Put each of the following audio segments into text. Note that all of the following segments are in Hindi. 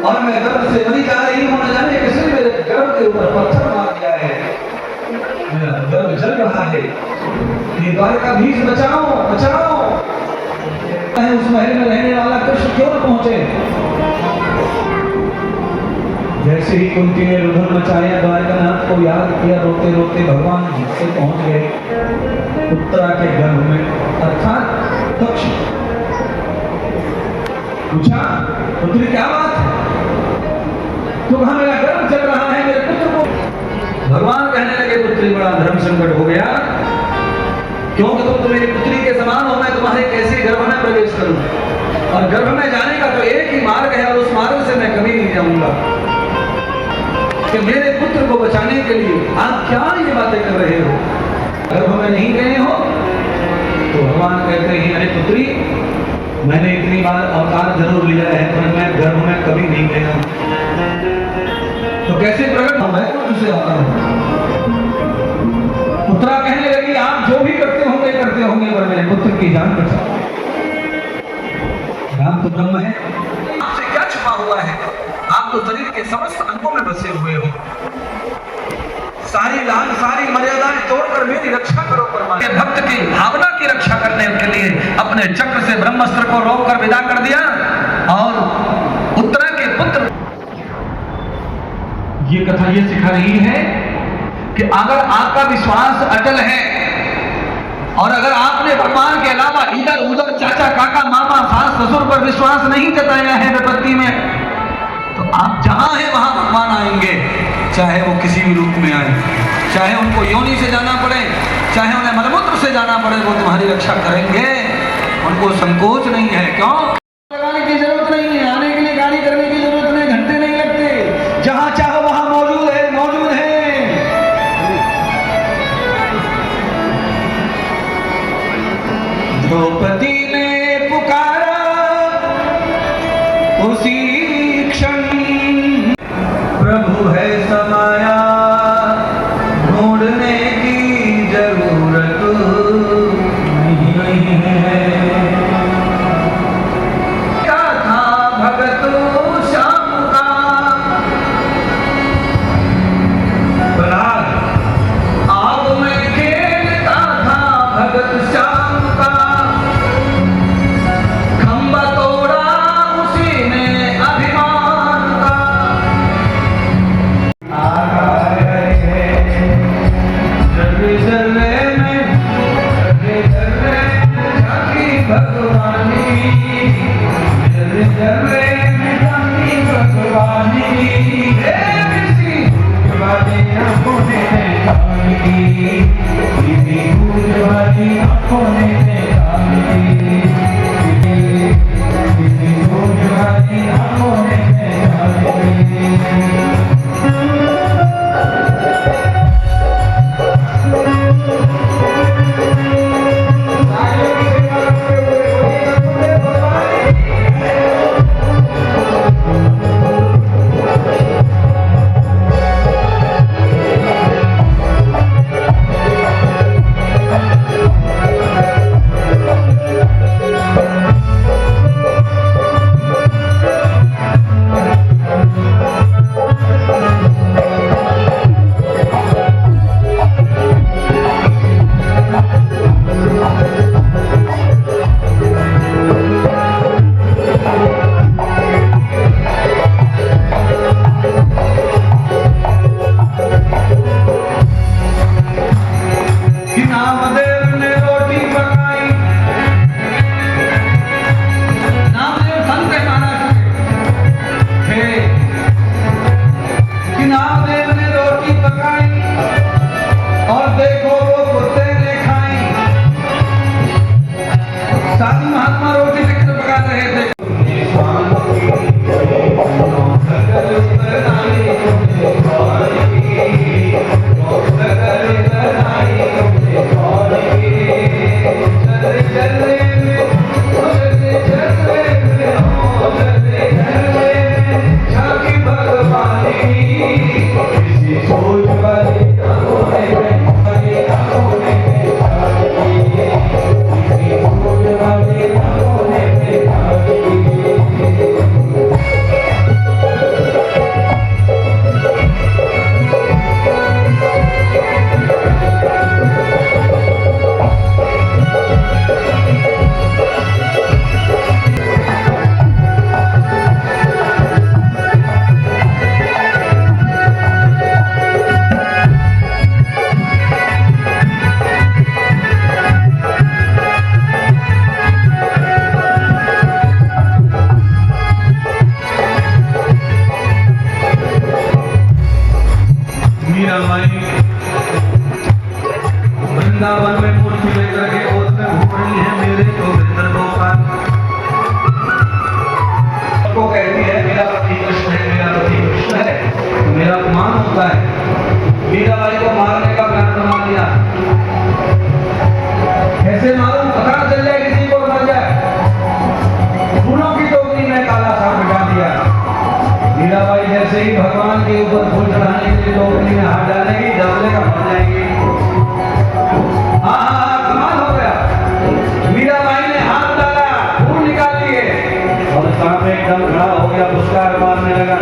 और मैं गर्भ से मरी जा रही हूं, न जाने किसने मेरे गर्भ के ऊपर पत्थर मार दिया है, मेरा गर्भ जल रहा है, ये द्वारकाधीश बचाओ बचाओ। उस महल में रहने वाला कृष्ण क्यों न पहुंचे। जैसे ही कुंती ने रुदन मचाया, द्वारकानाथ को याद किया, रोते रोते भगवान से पहुंच गए उत्तरा के गर्भ में, अर्थात दक्ष। पूछा, पुत्री क्या बात है, तो कहा मेरा गर्भ जल रहा है, मेरे पुत्र को। भगवान कहने लगे, पुत्री बड़ा धर्म संकट हो गया, क्योंकि तुम तो मेरी पुत्री के समान हो, मैं तुम्हारे कैसे गर्भ में प्रवेश करूं, और गर्भ में जाने का तो एक ही मार्ग है, और उस मार्ग से मैं कभी नहीं जाऊंगा, कि मेरे पुत्र को बचाने के लिए आप क्या ये बातें कर रहे हो, गर्भ में नहीं गए हो। तो भगवान कहते हैं, अरे पुत्री, मैंने इतनी बार अवतार जरूर लिया है, पर मैं गर्भ में कभी नहीं गया। तो कैसे प्रकट हो, मैं तो तुझसे आता हूं। पुत्रा कहने लगी, आप जो भी करते होंगे, पर मेरे पुत्र की जान बचा। राम तो ब्रह्म है, आपसे क्या छुपा हुआ है, आप तो शरीर के समस्त अंगों में बसे हुए हो। सारी लान सारी मर्यादाएं तोड़कर मेरी रक्षा करो परमात्मा। भक्त की भावना की रक्षा करने के लिए अपने चक्र से ब्रह्मास्त्र को रोककर विदा कर दिया, और उत्तरा के पुत्र। ये कथा ये सिखा रही है कि अगर आपका विश्वास अटल है, और अगर आपने भगवान के अलावा इधर उधर चाचा काका मामा सास ससुर पर विश्वास नहीं जताया है विपत्ति में, तो आप जहां हैं वहां भगवान आएंगे, चाहे वो किसी भी रूप में आए, चाहे उनको योनि से जाना पड़े, चाहे उन्हें मलमूत्र से जाना पड़े, वो तुम्हारी रक्षा करेंगे, उनको संकोच नहीं है। क्यों लगाने की जरूरत नहीं है, आने के लिए गाड़ी करने की जरूरत नहीं, घंटे नहीं लगते, जहां चाहो वहां मौजूद है, मौजूद है। द्रौपदी ने पुकारा उसी क्षण, प्रभु है समाया, ढूंढने की जरूरत नहीं है। क्या था भगत श्याम का बलाद, आग में खेलता था भगत श्याम का, खंबा तोड़ा उसी ने अभिमान का। की टोकरी में हाथ डालेंगी, डबले का भर जाएंगी। हाँ, कमाल हो गया। मीराबाई ने हाथ डाला, फूल निकाल लिए और सामने एकदम खड़ा हो गया, पुरस्कार मारने लगा।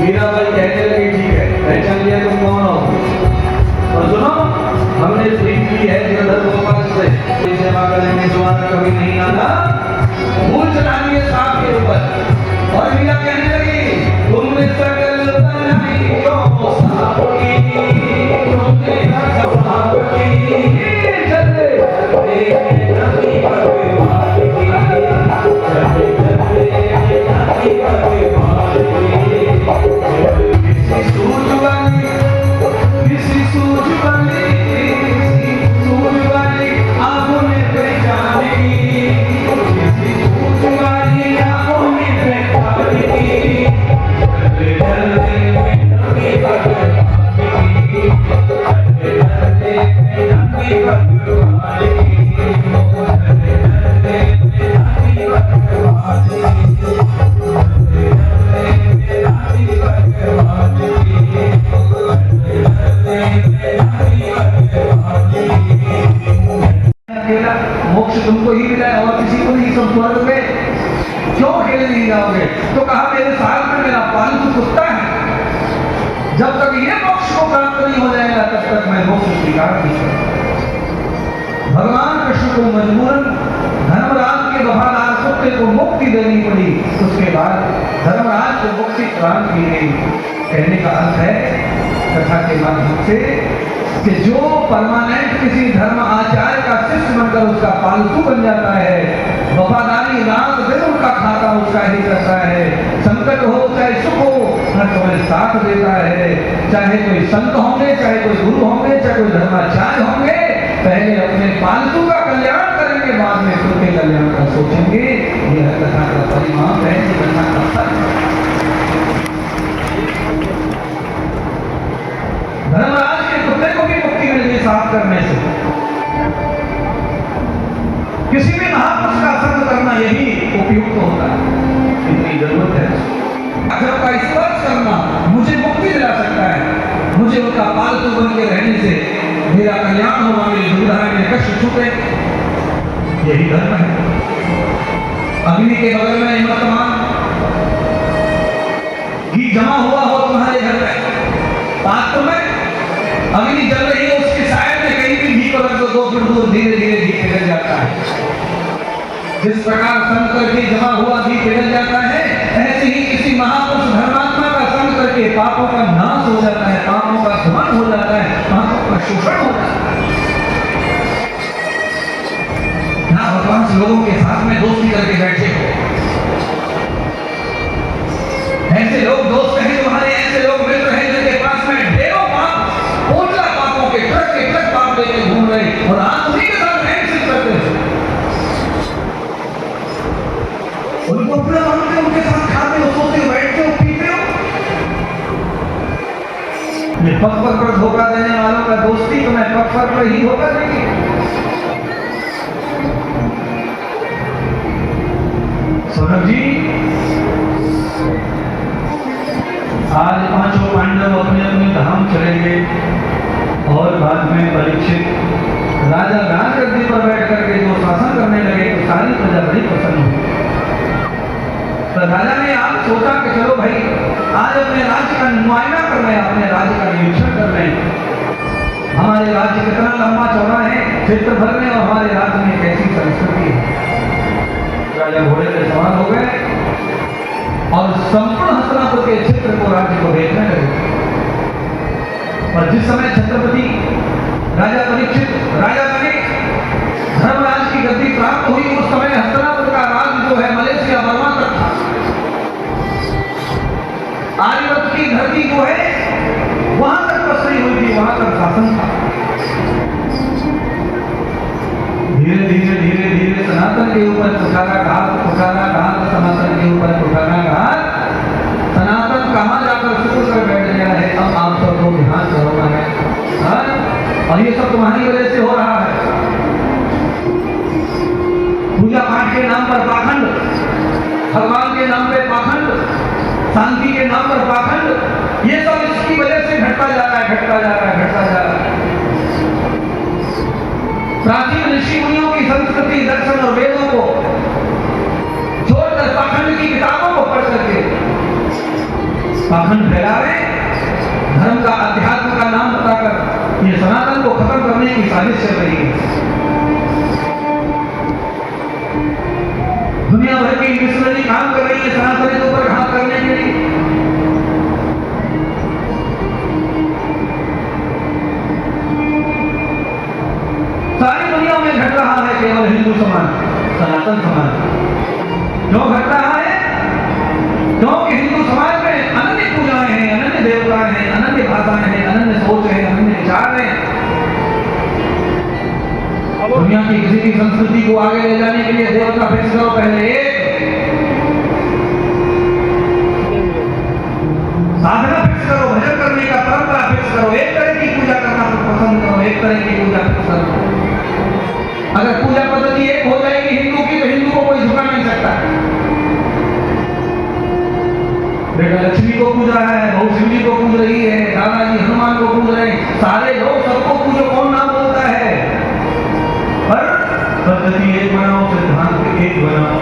मीराबाई कहने लगी, ठीक है, पहचान लिया तुम कौन हो? और सुनो, हमने प्रीत की है गिरधर गोपाल से, सेवा करेंगे, स्वाद कभी नहीं आना। फूल चढ़ा दिए सांप के ऊपर और मीरा कहने लगी, तुमने सकल बनाई क्यों सांप की, तुमने सांप की चले नदी भगवान की, चले नदी भगवान की। किसी सूझ वाली, किसी सूझ वाली, किसी सूझ वाली आंखों ने पहचान की, किसी सूझ वाली आंखों ने पहचान की। चले चले नदी भगवान की, चले चले नदी भगवान की, चले चले नदी भगवान की, नदी भगवान की। मोक्ष तुमको ही मिला है और किसी को नहीं, सब स्वर्ग में, क्यों अकेले नहीं जाओगे? तो कहा, मेरे साथ में मेरा पालतू कुत्ता है, जब तक ये मोक्ष को प्राप्त नहीं हो जाएगा तब तक मैं मोक्ष स्वीकार नहीं करूंगा। भगवान कृष्ण को मजबूरन धर्मराज के वफादार कुत्ते को मुक्ति देनी पड़ी। उसके बाद धर्मराज को मुक्ति प्रदान की गई। कहने का अर्थ है कथा के माध्यम से कि जो परमानेंट किसी धर्म आचार्य का शिष्य बनकर उसका पालतू बन जाता है, वफादारी रात दिन उनका खाता उसका ही करता है, संकट हो चाहे सुख हो हर समय साथ देता है। चाहे कोई संत होंगे, चाहे कोई गुरु होंगे, चाहे कोई धर्माचार्य होंगे, पहले अपने पालतू का कल्याण करेंगे, बाद में खुद के कल्याण का सोचेंगे। यह कथा का परिणाम है, कथा का फल। धर्मराज के कुत्ते को भी मुक्ति मिल गई साफ करने से। किसी भी महापुरुष का संग करना यही उपयुक्त होता है, इतनी जरूरत है। अगर का स्पर्श करना मुझे मुक्ति दिला सकता है, मुझे उनका पालतू बन के रहने से मेरा कल्याण होगा, मेरी दुविधाएं, मेरे कष्ट छूटे, यही धर्म है। अग्नि के बगल में वर्तमान घी जमा हुआ हो तुम्हारे घर में, पात्र में अग्नि जल रही है, उसके साइड में कहीं भी घी को रख दो, 2 फुट दूर धीरे धीरे घी पिघल जाता है। जिस प्रकार संग करके जमा हुआ घी पिघल जाता है, ऐसे ही किसी महापुरुष धर्मात्मा का संग करके पापों का नाश हो जाता है, पापों का ध्वंस हो जाता है, पापों का शोषण हो जाता है। ना भगवान से लोगों के साथ में दोस्ती करके बैठे हो, ऐसे लोग दोस्त हैं तुम्हारे, ऐसे लोग मित्र हैं जिनके पास में ढेरों पाप, ओझला पापों के ट्रक पाप लेके घूम रहे और आप उन्हीं के साथ हैंडशेक करते हो, उनको अपना मानते हो, उनके साथ खाते हो, सोते हो, बैठते हो, पीते हो। ये पग पर धोखा देने वालों का दोस्ती तो मैं पग पर ही धोखा देंगे। सोनम जी, आज 5 पांडव अपने अपने धाम चले गए और बाद में परीक्षित राजा राजगद्दी पर बैठ करके जो शासन करने लगे तो सारी प्रजा बड़ी प्रसन्न हुई। तो राजा ने आज सोचा कि चलो भाई, आज अपने राज्य का मुआयना कर रहे हैं, अपने राज्य का निरीक्षण कर रहे हैं, हमारे राज्य कितना लंबा चौड़ा है क्षेत्र भर में और हमारे राज्य में कैसी संस्कृति है। राजा घोड़े पे सवार हो गए और संपूर्ण हस्तिनापुर के क्षेत्र को राज्य को देखने लगे। और जिस समय छत्रपति राजा परीक्षित राजा बने, धर्मराज की गद्दी प्राप्त हुई, उस समय हस्तिनापुर का राज जो है मलेशिया बर्मा तक था। आर्यवर्त की धरती जो है वहां तक पसरी हुई थी, वहां तक शासन था। धीरे धीरे धीरे धीरे सनातन के ऊपर कुठाराघात, सनातन के ऊपर कुठाराघात, सनातन कहाँ जाकर सुकून कर बैठ गया है। अब आप सबको ध्यान करना है, और ये सब तुम्हारी वजह से हो रहा है। पूजा पाठ के नाम पर पाखंड, भगवान के नाम पे पाखंड, शांति के नाम पर पाखंड, ये सब इसकी वजह से घटता जा रहा है, घटता जा रहा है, घटता जा रहा है। प्राचीन ऋषि मुनियों की संस्कृति, दर्शन और वेदों को छोड़कर पाखंड की किताबों को पढ़ करके पाखंड फैला रहे, धर्म का, अध्यात्म का नाम बताकर ये सनातन को खत्म करने की साजिश चल रही है। दुनिया भर की मिशनरी काम कर रही है सनातन के ऊपर घात करने के लिए। सारी दुनिया में घट रहा है केवल हिंदू समाज, सनातन समाज। क्यों घट रहा है? क्योंकि हिंदू समाज में अनन्य पूजाएं हैं, अनन्य देवताएं हैं, अनन्य भाषाएं हैं, अनन्य सोच है, अनन्य विचार है। दुनिया की किसी भी संस्कृति को आगे ले जाने के लिए देवता फिक्स करो, पहले एक साधना फिक्स करो, भजन करने का परंपरा फिक्स करो, एक तरह की पूजा करना पसंद करो, एक तरह की पूजा फिक्स करो। अगर पूजा पद्धति एक हो जाएगी हिंदू की, तो हिंदू को कोई झुका नहीं सकता। बेटा लक्ष्मी को पूज रहा है, बहू शिव जी को पूज रही है, दादाजी हनुमान को पूज रहे हैं, सारे लोग सबको पूजो, कौन नाम बोलता है? पर पद्धति एक बनाओ, सिद्धांत एक बनाओ।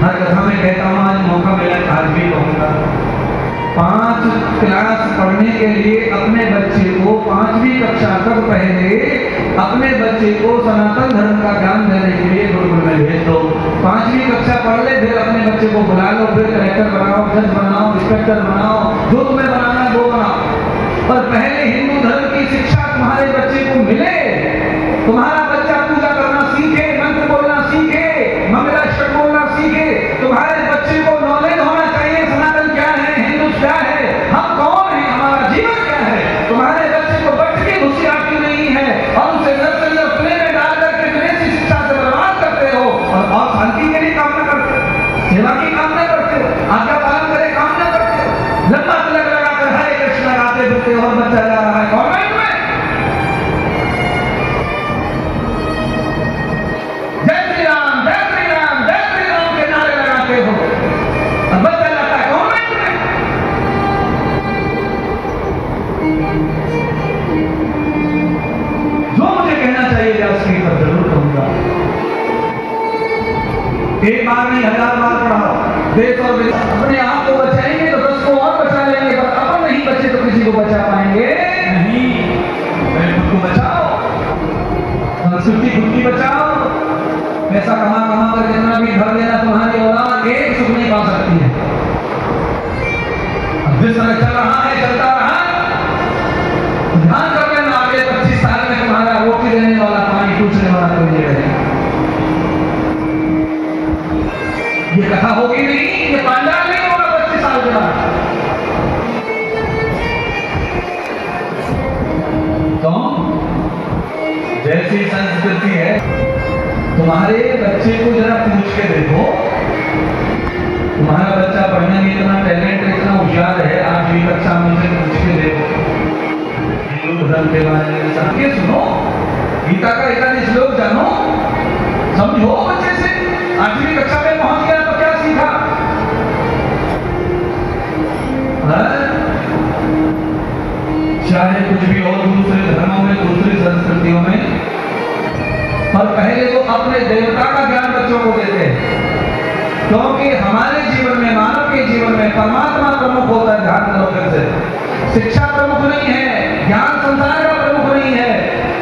हर कथा में कहता हूं, आज मौका मिला आज भी कहूंगा, 5 क्लास पढ़ने के लिए अपने बच्चे को 5वीं कक्षा तक पहले अपने बच्चे को सनातन धर्म का ज्ञान देने के लिए गुरुकुल में भेज दो। 5वीं कक्षा पढ़ ले, फिर अपने बच्चे को बुला लो, फिर कलेक्टर बनाओ, जज बनाओ, इंस्पेक्टर बनाओ, जो तुम्हें बनाना है वो बनाओ। पर पहले हिंदू धर्म की शिक्षा तुम्हारे बच्चे को मिले, तुम्हारा बच्चा पूजा करना सीखे, मंत्र बोलना सीखे, मंगलाष्टक बोलना सीखे, तुम्हारे बच्चे को नॉलेज होना चाहिए सनातन क्या है, हिंदू क्या है, हम कौन है, हमारा जीवन क्या है। तुम्हारे बच्चे को बच के घुसी आती नहीं है और उसे नर्सरी और प्ले में डाल करके विदेशी शिक्षा से बर्बाद करते हो और शांति के लिए काम न करते हो, सेवा की काम न करते हो, आज्ञा पालन करे काम न करते हो, लंबा तिलक लगाकर हरे कृष्ण गाते फिरते हो और बच्चा जा रहा है कॉन्वेंट में। जय श्री राम, जय श्री राम, जय श्री राम के नारे लगाते हो और बच्चा जाता है कॉन्वेंट में। जो मुझे कहना चाहिए उसकी पर जरूर कहूंगा। एक बार नहीं 1000 बार पढ़ाओ। देश और विदेश अपने आप को बचाएंगे तो 10 को और बचा लेंगे, पर अपन नहीं बचे तो किसी को बचा पाएंगे नहीं। पहले खुद को बचाओ, संस्कृति खुद की बचाओ। पैसा कमा कर जितना भी घर लेना तुम्हारी औलाद एक सुख नहीं पा सकती है। जिस तरह चल रहा है चलता रहा, ध्यान कर लेना आगे 25 साल में तुम्हारा रोटी देने वाला, पानी पूछने वाला कोई नहीं रहेगा। ये कथा होगी नहीं, ये पांडाल नहीं होगा 25 साल के बाद। तो जैसी संस्कृति है, तुम्हारे बच्चे को जरा पूछ के देखो, तुम्हारा बच्चा पढ़ने में इतना टैलेंट, इतना होशियार है, 8वीं कक्षा में से पूछ के देखो हिंदू धर्म के बारे में, सबके सुनो, गीता का 41 श्लोक जानो, समझो बच्चे से। 8वीं कक्षा में पहुंच गया तो क्या सीखा? चाहे कुछ भी हो दूसरे धर्मों में, दूसरी संस्कृतियों में, और पहले तो अपने देवता का ज्ञान बच्चों को देते हैं, क्योंकि हमारे जीवन में, मानव के जीवन में परमात्मा प्रमुख होता है। ध्यान करो फिर से, शिक्षा प्रमुख नहीं है, ज्ञान संसार का प्रमुख नहीं है,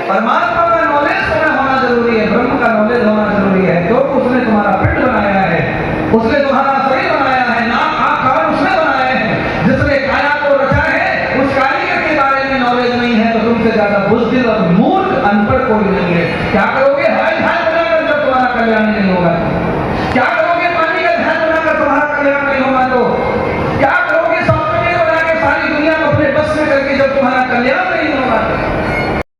परमात्मा का नॉलेज तुम्हें होना जरूरी है, ब्रह्म का नॉलेज होना जरूरी है। क्योंकि उसने तुम्हारा पिंड बनाया है, उसने तुम्हारा शरीर बनाया है, नाक आंख कान उसने बनाए हैं। जिसने काया को रचा है, उस कारीगर के बारे में नॉलेज नहीं है, तो तुमसे ज्यादा बुज़दिल और मूर्ख अनपढ़ कोई नहीं है। क्या करोगे? हवाई जहाज बनाकर जब तुम्हारा कल्याण नहीं होगा, क्या करोगे? पानी का जहाज बनाकर तुम्हारा कल्याण नहीं होगा, तो क्या करोगे? सॉफ्टवेयर बना के सारी दुनिया को अपने बस में करके जब तुम्हारा कल्याण नहीं होगा,